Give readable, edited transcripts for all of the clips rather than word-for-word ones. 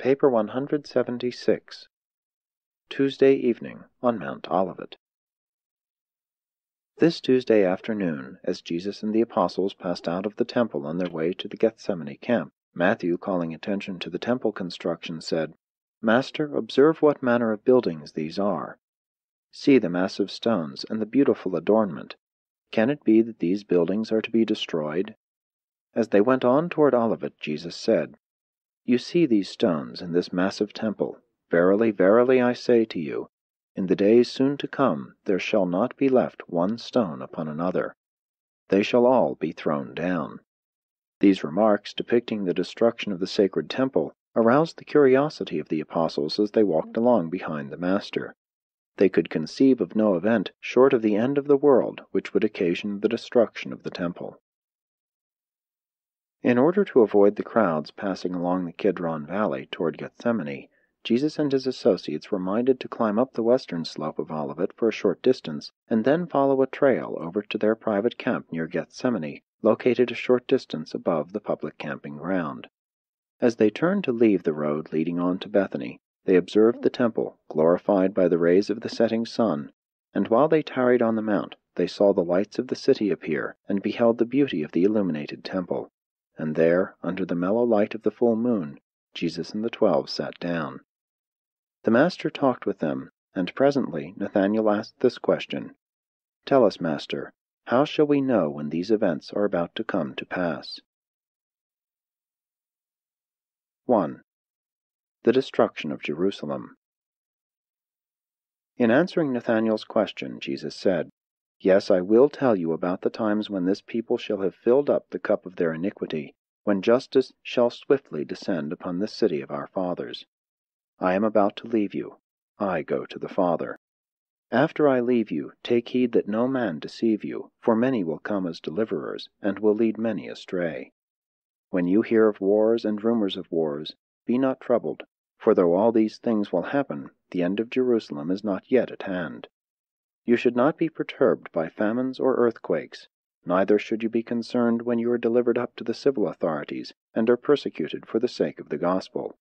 Paper 176, Tuesday evening on Mount Olivet. This Tuesday afternoon, as Jesus and the apostles passed out of the temple on their way to the Gethsemane camp, Matthew, calling attention to the temple construction, said, "Master, observe what manner of buildings these are. See the massive stones and the beautiful adornment. Can it be that these buildings are to be destroyed?" As they went on toward Olivet, Jesus said, "You see these stones in this massive temple. Verily, verily, I say to you, in the days soon to come there shall not be left one stone upon another. They shall all be thrown down." These remarks, depicting the destruction of the sacred temple, aroused the curiosity of the apostles as they walked along behind the Master. They could conceive of no event short of the end of the world which would occasion the destruction of the temple. In order to avoid the crowds passing along the Kidron Valley toward Gethsemane, Jesus and his associates were minded to climb up the western slope of Olivet for a short distance, and then follow a trail over to their private camp near Gethsemane, located a short distance above the public camping ground. As they turned to leave the road leading on to Bethany, they observed the temple, glorified by the rays of the setting sun, and while they tarried on the mount, they saw the lights of the city appear, and beheld the beauty of the illuminated temple. And there, under the mellow light of the full moon, Jesus and the 12 sat down. The Master talked with them, and presently Nathanael asked this question, "Tell us, Master, how shall we know when these events are about to come to pass?" 1. The destruction of Jerusalem. In answering Nathanael's question, Jesus said, "Yes, I will tell you about the times when this people shall have filled up the cup of their iniquity, when justice shall swiftly descend upon this city of our fathers. I am about to leave you. I go to the Father. After I leave you, take heed that no man deceive you, for many will come as deliverers, and will lead many astray. When you hear of wars and rumors of wars, be not troubled, for though all these things will happen, the end of Jerusalem is not yet at hand. You should not be perturbed by famines or earthquakes, neither should you be concerned when you are delivered up to the civil authorities, and are persecuted for the sake of the gospel.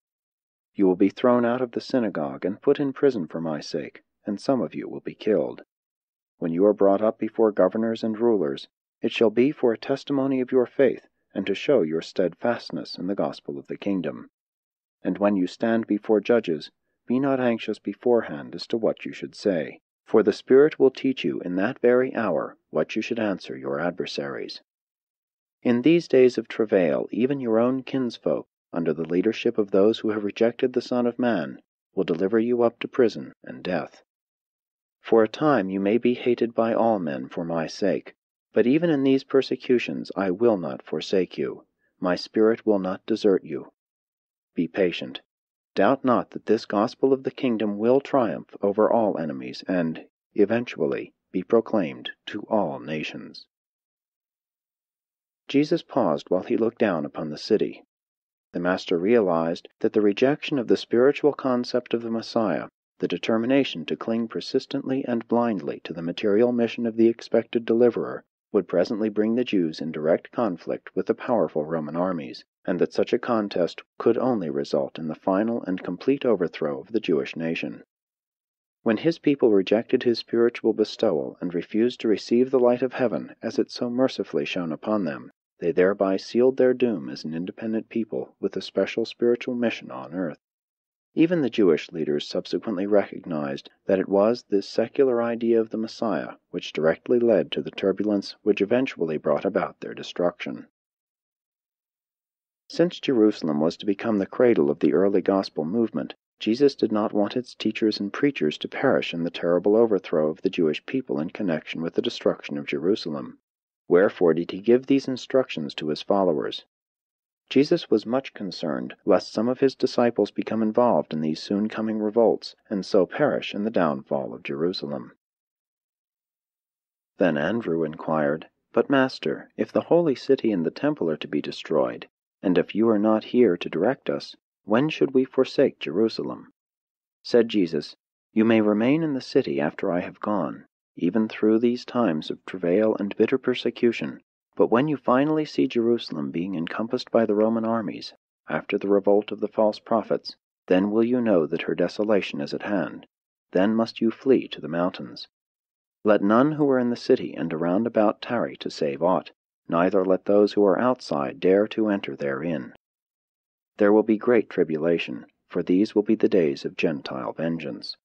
You will be thrown out of the synagogue and put in prison for my sake, and some of you will be killed. When you are brought up before governors and rulers, it shall be for a testimony of your faith, and to show your steadfastness in the gospel of the kingdom. And when you stand before judges, be not anxious beforehand as to what you should say, for the Spirit will teach you in that very hour what you should answer your adversaries. In these days of travail, even your own kinsfolk, under the leadership of those who have rejected the Son of Man, will deliver you up to prison and death. For a time you may be hated by all men for my sake, but even in these persecutions I will not forsake you. My Spirit will not desert you. Be patient. Doubt not that this gospel of the kingdom will triumph over all enemies and, eventually, be proclaimed to all nations." Jesus paused while he looked down upon the city. The Master realized that the rejection of the spiritual concept of the Messiah, the determination to cling persistently and blindly to the material mission of the expected deliverer, would presently bring the Jews in direct conflict with the powerful Roman armies, and that such a contest could only result in the final and complete overthrow of the Jewish nation. When his people rejected his spiritual bestowal and refused to receive the light of heaven as it so mercifully shone upon them, they thereby sealed their doom as an independent people with a special spiritual mission on earth. Even the Jewish leaders subsequently recognized that it was this secular idea of the Messiah which directly led to the turbulence which eventually brought about their destruction. Since Jerusalem was to become the cradle of the early gospel movement, Jesus did not want its teachers and preachers to perish in the terrible overthrow of the Jewish people in connection with the destruction of Jerusalem. Wherefore did he give these instructions to his followers? Jesus was much concerned lest some of his disciples become involved in these soon-coming revolts, and so perish in the downfall of Jerusalem. Then Andrew inquired, "But, Master, if the holy city and the temple are to be destroyed, and if you are not here to direct us, when should we forsake Jerusalem?" Said Jesus, "You may remain in the city after I have gone, even through these times of travail and bitter persecution, but when you finally see Jerusalem being encompassed by the Roman armies, after the revolt of the false prophets, Then will you know that her desolation is at hand. Then must you flee to the mountains. Let none who are in the city and around about tarry to save aught, neither let those who are outside dare to enter therein. There will be great tribulation, for these will be the days of Gentile vengeance.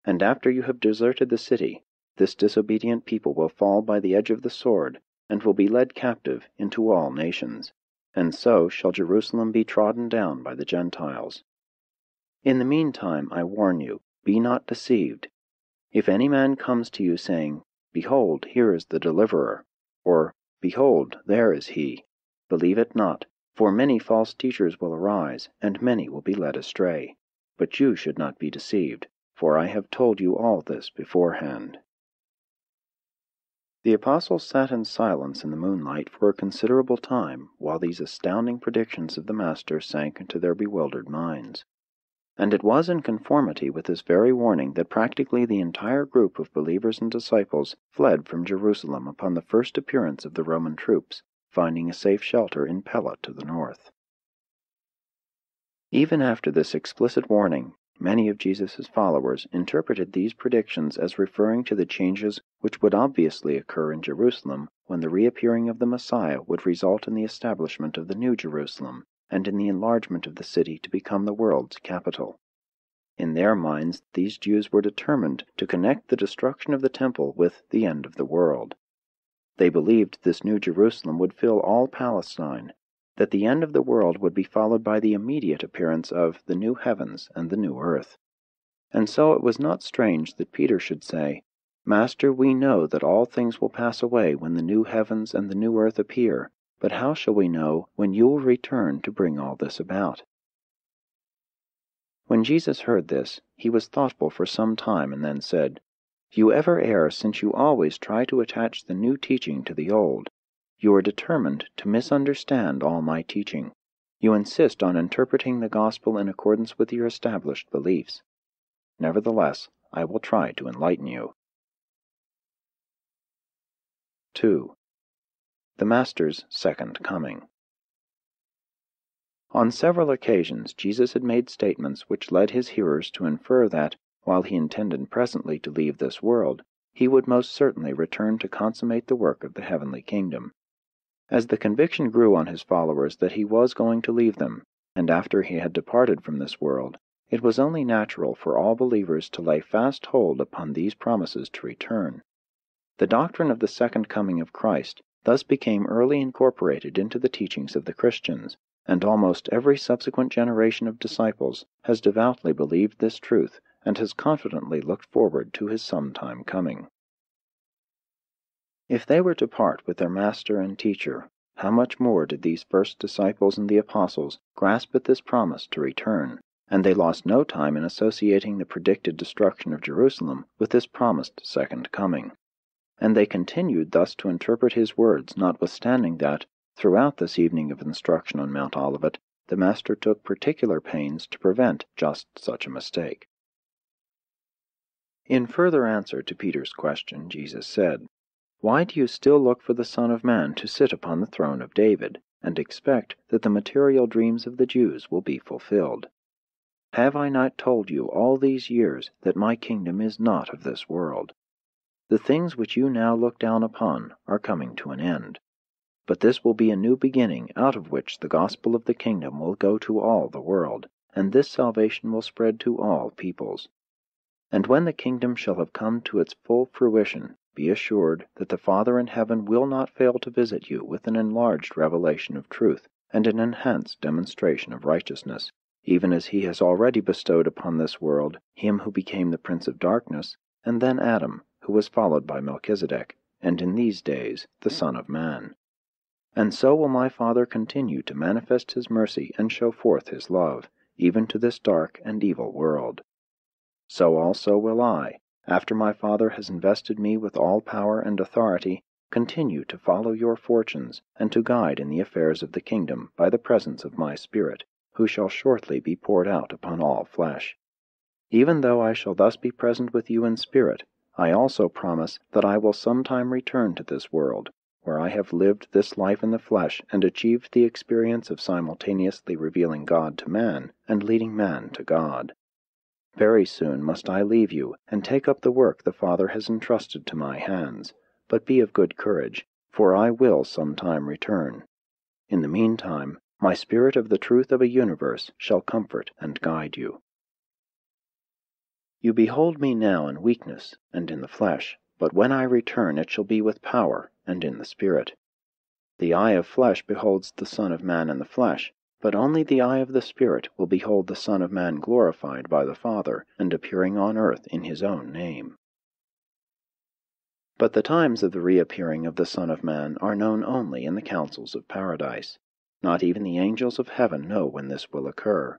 And after you have deserted the city, this disobedient people will fall by the edge of the sword, and will be led captive into all nations, and so shall Jerusalem be trodden down by the Gentiles. In the meantime, I warn you, be not deceived. If any man comes to you saying, Behold, here is the deliverer, or Behold, there is he, believe it not, for many false teachers will arise, and many will be led astray. But you should not be deceived, for I have told you all this beforehand. The apostles sat in silence in the moonlight for a considerable time, while these astounding predictions of the Master sank into their bewildered minds. And it was in conformity with this very warning that practically the entire group of believers and disciples fled from Jerusalem upon the first appearance of the Roman troops, finding a safe shelter in Pella to the north. Even after this explicit warning, many of Jesus' followers interpreted these predictions as referring to the changes which would obviously occur in Jerusalem when the reappearing of the Messiah would result in the establishment of the New Jerusalem, and in the enlargement of the city to become the world's capital. In their minds, these Jews were determined to connect the destruction of the temple with the end of the world. They believed this New Jerusalem would fill all Palestine, that the end of the world would be followed by the immediate appearance of the new heavens and the new earth. And so it was not strange that Peter should say, Master, we know that all things will pass away when the new heavens and the new earth appear, but how shall we know when you will return to bring all this about? When Jesus heard this, he was thoughtful for some time and then said, You ever err, since you always try to attach the new teaching to the old. You are determined to misunderstand all my teaching. You insist on interpreting the gospel in accordance with your established beliefs. Nevertheless, I will try to enlighten you. 2. The Master's Second Coming. On several occasions Jesus had made statements which led his hearers to infer that, while he intended presently to leave this world, he would most certainly return to consummate the work of the heavenly kingdom. As the conviction grew on his followers that he was going to leave them, and after he had departed from this world, it was only natural for all believers to lay fast hold upon these promises to return. The doctrine of the second coming of Christ thus became early incorporated into the teachings of the Christians, and almost every subsequent generation of disciples has devoutly believed this truth and has confidently looked forward to his sometime coming. If they were to part with their Master and Teacher, how much more did these first disciples and the apostles grasp at this promise to return, and they lost no time in associating the predicted destruction of Jerusalem with this promised second coming. And they continued thus to interpret his words, notwithstanding that, throughout this evening of instruction on Mount Olivet, the Master took particular pains to prevent just such a mistake. In further answer to Peter's question, Jesus said, Why do you still look for the Son of Man to sit upon the throne of David, and expect that the material dreams of the Jews will be fulfilled? Have I not told you all these years that my kingdom is not of this world? The things which you now look down upon are coming to an end. But this will be a new beginning, out of which the gospel of the kingdom will go to all the world, and this salvation will spread to all peoples. And when the kingdom shall have come to its full fruition, be assured that the Father in heaven will not fail to visit you with an enlarged revelation of truth and an enhanced demonstration of righteousness, even as he has already bestowed upon this world him who became the Prince of Darkness, and then Adam, who was followed by Melchizedek, and in these days the Son of Man. And so will my Father continue to manifest his mercy and show forth his love, even to this dark and evil world. So also will I, after my Father has invested me with all power and authority, continue to follow your fortunes, and to guide in the affairs of the kingdom by the presence of my Spirit, who shall shortly be poured out upon all flesh. Even though I shall thus be present with you in spirit, I also promise that I will sometime return to this world, where I have lived this life in the flesh and achieved the experience of simultaneously revealing God to man and leading man to God. Very soon must I leave you and take up the work the Father has entrusted to my hands, but be of good courage, for I will sometime return. In the meantime, my Spirit of the truth of a universe shall comfort and guide you. You behold me now in weakness and in the flesh, but when I return it shall be with power and in the Spirit. The eye of flesh beholds the Son of Man in the flesh, but only the eye of the Spirit will behold the Son of Man glorified by the Father and appearing on earth in his own name. But the times of the reappearing of the Son of Man are known only in the councils of paradise. Not even the angels of heaven know when this will occur.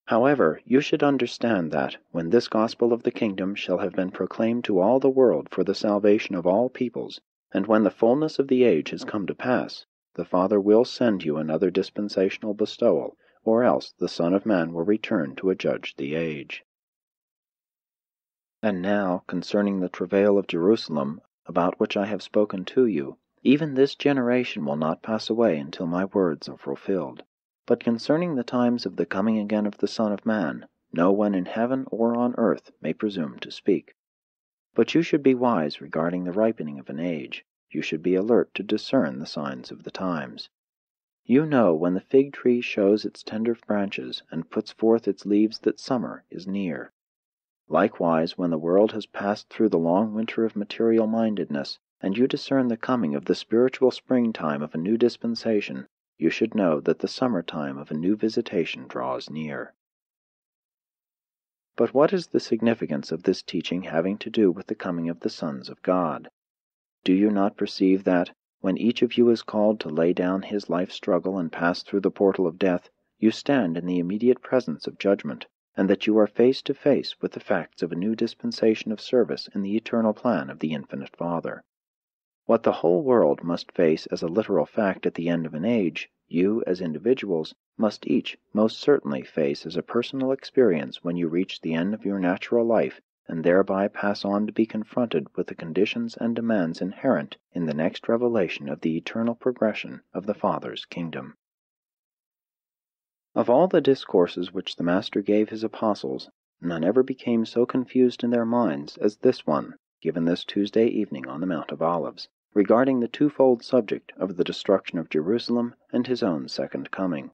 However, you should understand that, when this gospel of the kingdom shall have been proclaimed to all the world for the salvation of all peoples, and when the fullness of the age has come to pass, the Father will send you another dispensational bestowal, or else the Son of Man will return to adjudge the age. And now, concerning the travail of Jerusalem, about which I have spoken to you, even this generation will not pass away until my words are fulfilled. But concerning the times of the coming again of the Son of Man, no one in heaven or on earth may presume to speak. But you should be wise regarding the ripening of an age. You should be alert to discern the signs of the times. You know when the fig tree shows its tender branches and puts forth its leaves that summer is near. Likewise, when the world has passed through the long winter of material-mindedness, and you discern the coming of the spiritual springtime of a new dispensation, you should know that the summertime of a new visitation draws near. But what is the significance of this teaching having to do with the coming of the sons of God? Do you not perceive that, when each of you is called to lay down his life struggle and pass through the portal of death, you stand in the immediate presence of judgment, and that you are face to face with the facts of a new dispensation of service in the eternal plan of the infinite Father? What the whole world must face as a literal fact at the end of an age, you, as individuals, must each most certainly face as a personal experience when you reach the end of your natural life, and thereby pass on to be confronted with the conditions and demands inherent in the next revelation of the eternal progression of the Father's kingdom. Of all the discourses which the Master gave his apostles, none ever became so confused in their minds as this one, given this Tuesday evening on the Mount of Olives, regarding the twofold subject of the destruction of Jerusalem and his own second coming.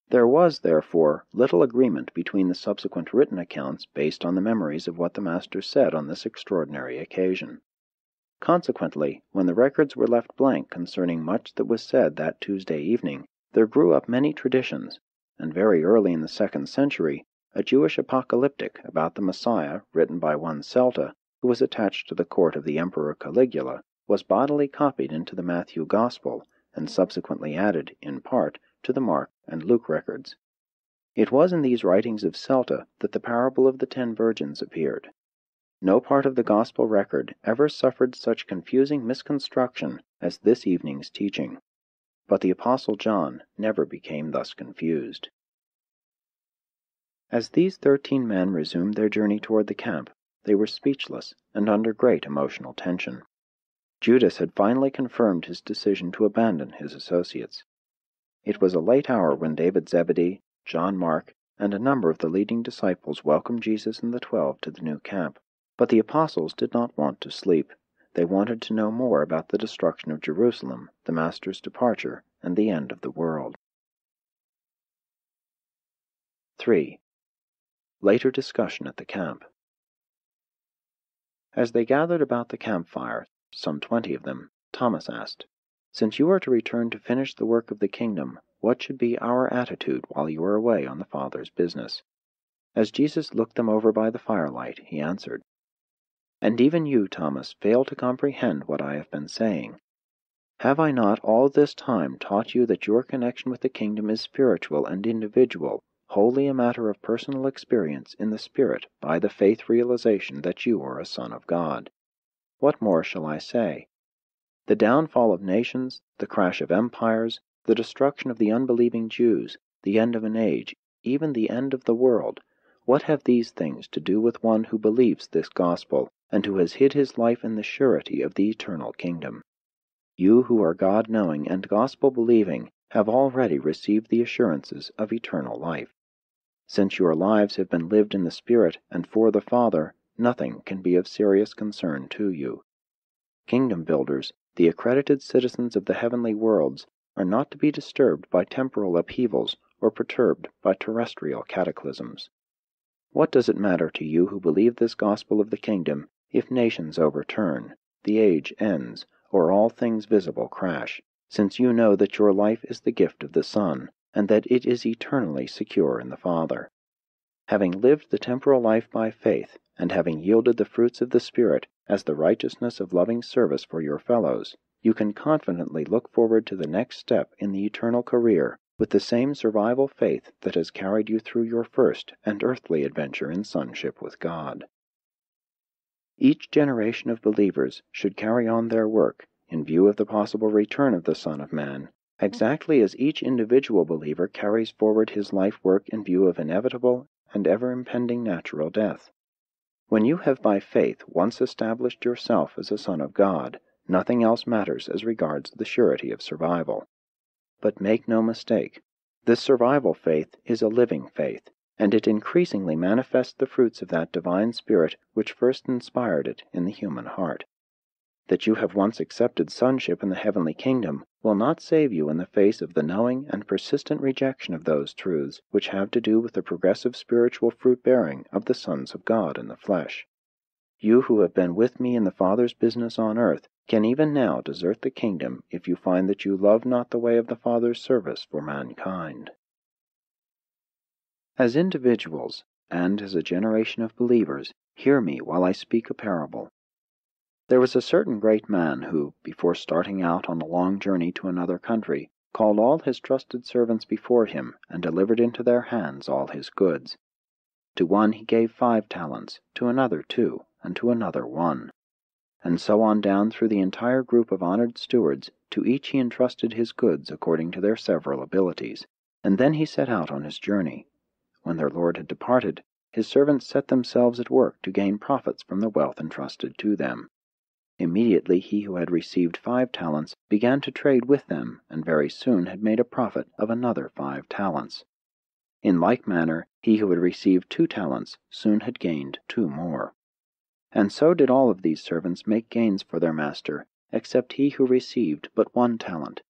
There was, therefore, little agreement between the subsequent written accounts based on the memories of what the Master said on this extraordinary occasion. Consequently, when the records were left blank concerning much that was said that Tuesday evening, there grew up many traditions, and very early in the 2nd century, a Jewish apocalyptic about the Messiah, written by one Celta, who was attached to the court of the Emperor Caligula, was bodily copied into the Matthew Gospel, and subsequently added, in part, to the Mark and Luke records. It was in these writings of Celta that the parable of the 10 virgins appeared. No part of the Gospel record ever suffered such confusing misconstruction as this evening's teaching, but the Apostle John never became thus confused. As these 13 men resumed their journey toward the camp, they were speechless and under great emotional tension. Judas had finally confirmed his decision to abandon his associates. It was a late hour when David Zebedee, John Mark, and a number of the leading disciples welcomed Jesus and the 12 to the new camp. But the apostles did not want to sleep. They wanted to know more about the destruction of Jerusalem, the Master's departure, and the end of the world. 3. Later discussion at the camp. As they gathered about the campfire, some 20 of them, Thomas asked, "Since you are to return to finish the work of the kingdom, what should be our attitude while you are away on the Father's business?" As Jesus looked them over by the firelight, he answered, "And even you, Thomas, fail to comprehend what I have been saying. Have I not all this time taught you that your connection with the kingdom is spiritual and individual, wholly a matter of personal experience in the Spirit by the faith realization that you are a son of God? What more shall I say? The downfall of nations, the crash of empires, the destruction of the unbelieving Jews, the end of an age, even the end of the world, what have these things to do with one who believes this gospel, and who has hid his life in the surety of the eternal kingdom? You who are God-knowing and gospel-believing have already received the assurances of eternal life. Since your lives have been lived in the Spirit and for the Father, nothing can be of serious concern to you. Kingdom builders, the accredited citizens of the heavenly worlds, are not to be disturbed by temporal upheavals or perturbed by terrestrial cataclysms. What does it matter to you who believe this gospel of the kingdom if nations overturn, the age ends, or all things visible crash, since you know that your life is the gift of the Son, and that it is eternally secure in the Father? Having lived the temporal life by faith, and having yielded the fruits of the Spirit as the righteousness of loving service for your fellows, you can confidently look forward to the next step in the eternal career with the same survival faith that has carried you through your first and earthly adventure in sonship with God. Each generation of believers should carry on their work, in view of the possible return of the Son of Man, exactly as each individual believer carries forward his life work in view of inevitable and ever-impending natural death. When you have by faith once established yourself as a son of God, nothing else matters as regards the surety of survival. But make no mistake, this survival faith is a living faith, and it increasingly manifests the fruits of that divine Spirit which first inspired it in the human heart. That you have once accepted sonship in the heavenly kingdom will not save you in the face of the knowing and persistent rejection of those truths which have to do with the progressive spiritual fruit-bearing of the sons of God in the flesh. You who have been with me in the Father's business on earth can even now desert the kingdom if you find that you love not the way of the Father's service for mankind. As individuals, and as a generation of believers, hear me while I speak a parable. There was a certain great man who, before starting out on a long journey to another country, called all his trusted servants before him and delivered into their hands all his goods. To one he gave 5 talents, to another 2, and to another 1. And so on down through the entire group of honored stewards, to each he entrusted his goods according to their several abilities, and then he set out on his journey. When their lord had departed, his servants set themselves at work to gain profits from the wealth entrusted to them. Immediately he who had received 5 talents began to trade with them, and very soon had made a profit of another 5 talents. In like manner, he who had received 2 talents soon had gained 2 more. And so did all of these servants make gains for their master, except he who received but 1 talent.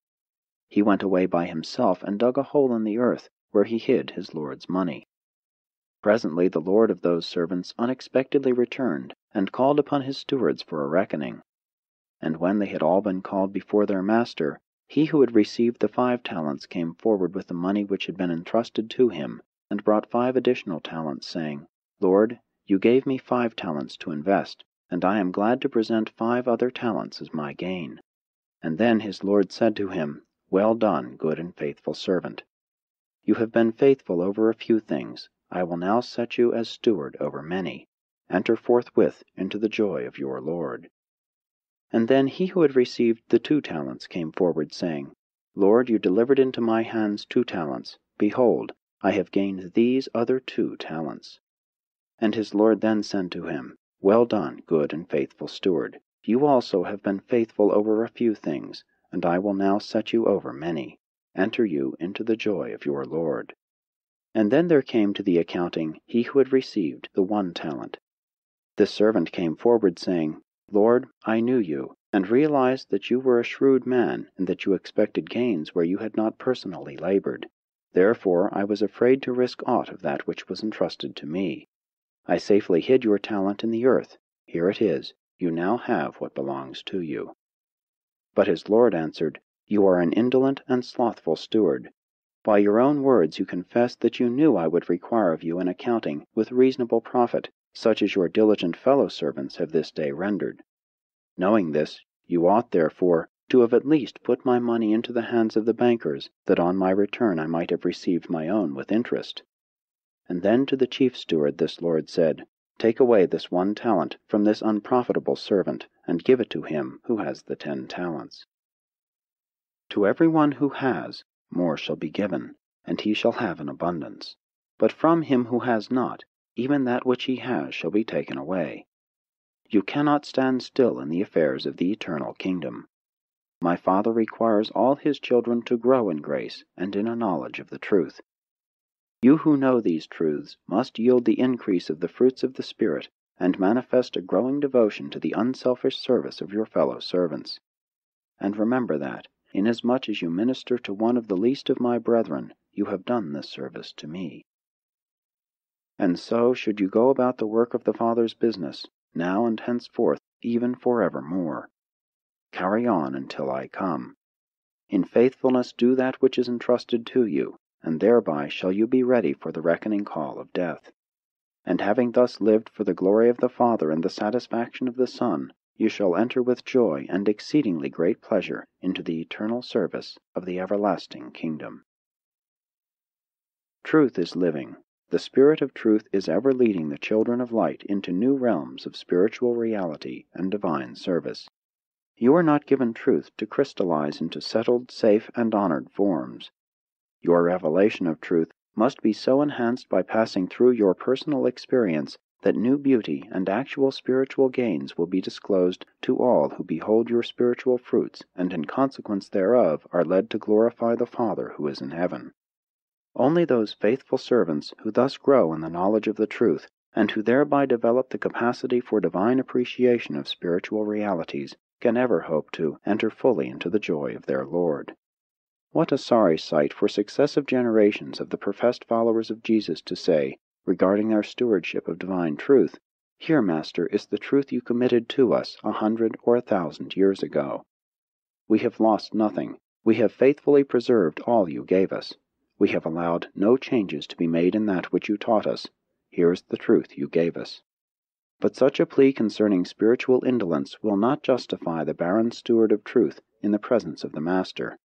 He went away by himself and dug a hole in the earth, where he hid his lord's money. Presently the lord of those servants unexpectedly returned, and called upon his stewards for a reckoning. And when they had all been called before their master, he who had received the 5 talents came forward with the money which had been entrusted to him, and brought 5 additional talents, saying, Lord, you gave me 5 talents to invest, and I am glad to present 5 other talents as my gain. And then his lord said to him, Well done, good and faithful servant. You have been faithful over a few things. I will now set you as steward over many. Enter forthwith into the joy of your Lord. And then he who had received the 2 talents came forward, saying, Lord, you delivered into my hands 2 talents. Behold, I have gained these other 2 talents. And his Lord then said to him, Well done, good and faithful steward. You also have been faithful over a few things, and I will now set you over many. Enter you into the joy of your Lord. And then there came to the accounting he who had received the 1 talent. This servant came forward, saying, Lord, I knew you, and realized that you were a shrewd man, and that you expected gains where you had not personally labored. Therefore I was afraid to risk aught of that which was entrusted to me. I safely hid your talent in the earth. Here it is. You now have what belongs to you. But his Lord answered, You are an indolent and slothful steward. By your own words you confessed that you knew I would require of you an accounting with reasonable profit, such as your diligent fellow servants have this day rendered. Knowing this, you ought, therefore, to have at least put my money into the hands of the bankers, that on my return I might have received my own with interest. And then to the chief steward this Lord said, Take away this 1 talent from this unprofitable servant, and give it to him who has the 10 talents. To every one who has, more shall be given, and he shall have an abundance. But from him who has not, even that which he has shall be taken away. You cannot stand still in the affairs of the eternal kingdom. My Father requires all His children to grow in grace and in a knowledge of the truth. You who know these truths must yield the increase of the fruits of the Spirit and manifest a growing devotion to the unselfish service of your fellow servants. And remember that, inasmuch as you minister to one of the least of my brethren, you have done this service to me. And so should you go about the work of the Father's business, now and henceforth, even forevermore. Carry on until I come. In faithfulness do that which is entrusted to you, and thereby shall you be ready for the reckoning call of death. And having thus lived for the glory of the Father and the satisfaction of the Son, you shall enter with joy and exceedingly great pleasure into the eternal service of the everlasting kingdom. Truth is living. The Spirit of truth is ever leading the children of light into new realms of spiritual reality and divine service. You are not given truth to crystallize into settled, safe, and honored forms. Your revelation of truth must be so enhanced by passing through your personal experience that new beauty and actual spiritual gains will be disclosed to all who behold your spiritual fruits and in consequence thereof are led to glorify the Father who is in heaven. Only those faithful servants who thus grow in the knowledge of the truth and who thereby develop the capacity for divine appreciation of spiritual realities can ever hope to enter fully into the joy of their Lord. What a sorry sight for successive generations of the professed followers of Jesus to say, regarding their stewardship of divine truth, "Here, Master, is the truth you committed to us 100 or 1,000 years ago. We have lost nothing. We have faithfully preserved all you gave us. We have allowed no changes to be made in that which you taught us. Here is the truth you gave us." But such a plea concerning spiritual indolence will not justify the barren steward of truth in the presence of the Master.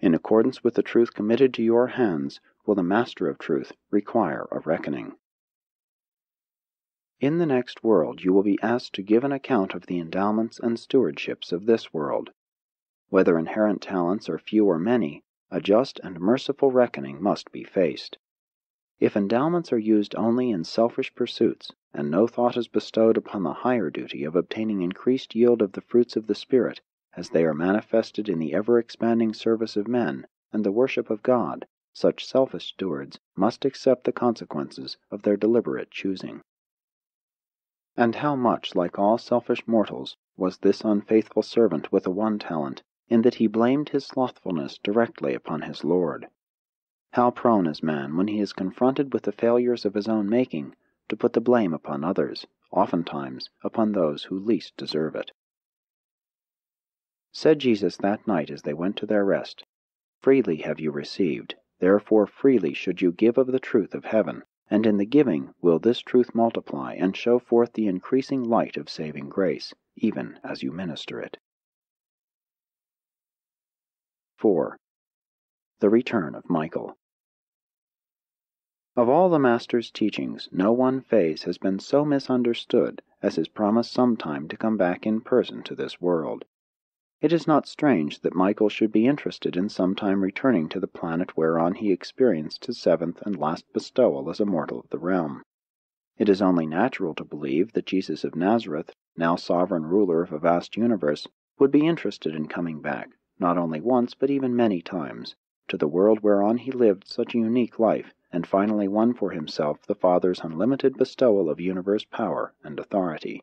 In accordance with the truth committed to your hands, will the Master of truth require a reckoning. In the next world you will be asked to give an account of the endowments and stewardships of this world. Whether inherent talents are few or many, a just and merciful reckoning must be faced. If endowments are used only in selfish pursuits, and no thought is bestowed upon the higher duty of obtaining increased yield of the fruits of the Spirit, as they are manifested in the ever-expanding service of men and the worship of God, such selfish stewards must accept the consequences of their deliberate choosing. And how much like all selfish mortals was this unfaithful servant with the one talent, in that he blamed his slothfulness directly upon his Lord. How prone is man, when he is confronted with the failures of his own making, to put the blame upon others, oftentimes upon those who least deserve it. Said Jesus that night as they went to their rest, "Freely have you received, therefore freely should you give of the truth of heaven, and in the giving will this truth multiply and show forth the increasing light of saving grace, even as you minister it." 4. The return of Michael. Of all the Master's teachings, no one phase has been so misunderstood as his promise sometime to come back in person to this world. It is not strange that Michael should be interested in sometime returning to the planet whereon he experienced his seventh and last bestowal as a mortal of the realm. It is only natural to believe that Jesus of Nazareth, now sovereign ruler of a vast universe, would be interested in coming back, not only once but even many times, to the world whereon he lived such a unique life, and finally won for himself the Father's unlimited bestowal of universe power and authority.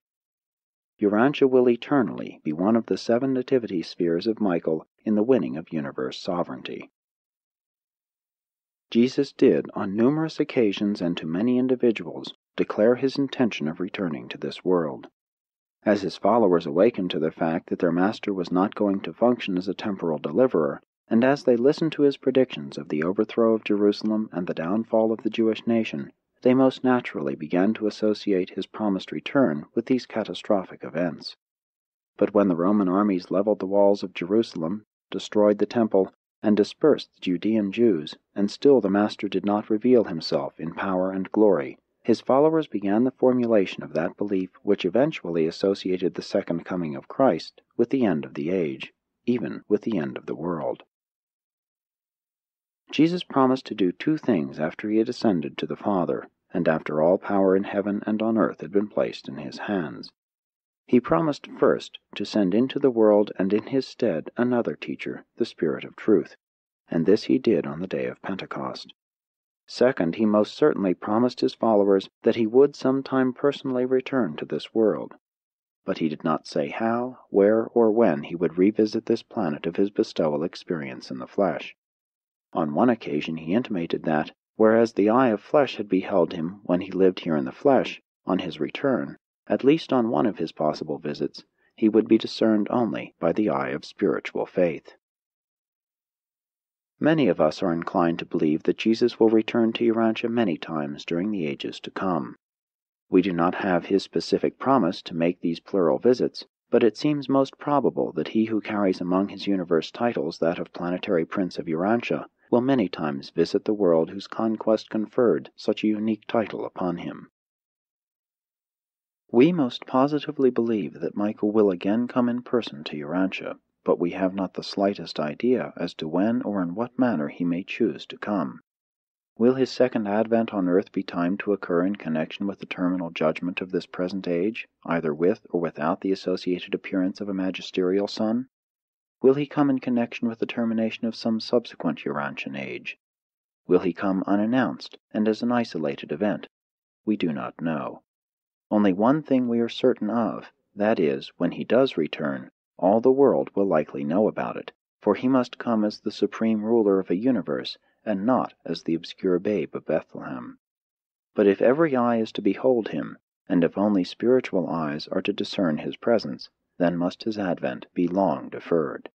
Urantia will eternally be one of the 7 nativity spheres of Michael in the winning of universe sovereignty. Jesus did, on numerous occasions and to many individuals, declare his intention of returning to this world. As his followers awakened to the fact that their Master was not going to function as a temporal deliverer, and as they listened to his predictions of the overthrow of Jerusalem and the downfall of the Jewish nation, they most naturally began to associate his promised return with these catastrophic events. But when the Roman armies leveled the walls of Jerusalem, destroyed the temple, and dispersed the Judean Jews, and still the Master did not reveal himself in power and glory, his followers began the formulation of that belief which eventually associated the second coming of Christ with the end of the age, even with the end of the world. Jesus promised to do 2 things after he had ascended to the Father, and after all power in heaven and on earth had been placed in his hands. He promised first to send into the world and in his stead another teacher, the Spirit of truth, and this he did on the day of Pentecost. Second, he most certainly promised his followers that he would sometime personally return to this world. But he did not say how, where, or when he would revisit this planet of his bestowal experience in the flesh. On one occasion he intimated that, whereas the eye of flesh had beheld him when he lived here in the flesh, on his return, at least on one of his possible visits, he would be discerned only by the eye of spiritual faith. Many of us are inclined to believe that Jesus will return to Urantia many times during the ages to come. We do not have his specific promise to make these plural visits, but it seems most probable that he who carries among his universe titles that of Planetary Prince of Urantia will many times visit the world whose conquest conferred such a unique title upon him. We most positively believe that Michael will again come in person to Urantia, but we have not the slightest idea as to when or in what manner he may choose to come. Will his second advent on earth be timed to occur in connection with the terminal judgment of this present age, either with or without the associated appearance of a magisterial sun? Will he come in connection with the termination of some subsequent Urantian age? Will he come unannounced and as an isolated event? We do not know. Only one thing we are certain of, that is, when he does return, all the world will likely know about it, for he must come as the supreme ruler of a universe, and not as the obscure babe of Bethlehem. But if every eye is to behold him, and if only spiritual eyes are to discern his presence, then must his advent be long deferred.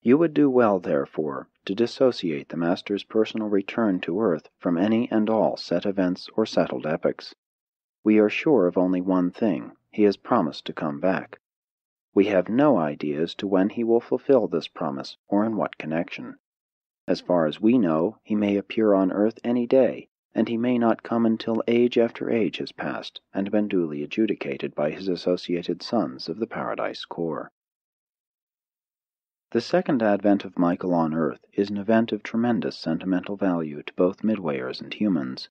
You would do well, therefore, to dissociate the Master's personal return to earth from any and all set events or settled epochs. We are sure of only one thing: he has promised to come back. We have no idea as to when he will fulfill this promise, or in what connection. As far as we know, he may appear on earth any day, and he may not come until age after age has passed and been duly adjudicated by his associated sons of the Paradise Corps. The second advent of Michael on earth is an event of tremendous sentimental value to both midwayers and humans,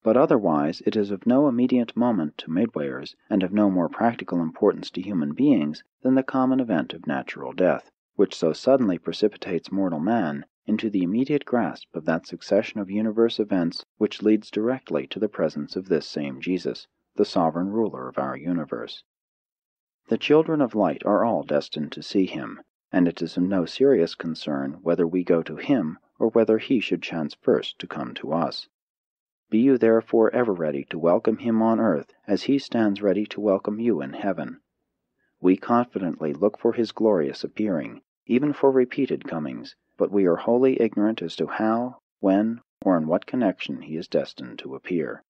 but otherwise it is of no immediate moment to midwayers, and of no more practical importance to human beings than the common event of natural death, which so suddenly precipitates mortal man into the immediate grasp of that succession of universe events which leads directly to the presence of this same Jesus, the sovereign ruler of our universe. The children of light are all destined to see him, and it is of no serious concern whether we go to him or whether he should chance first to come to us. Be you therefore ever ready to welcome him on earth as he stands ready to welcome you in heaven. We confidently look for his glorious appearing, even for repeated comings, but we are wholly ignorant as to how, when, or in what connection he is destined to appear.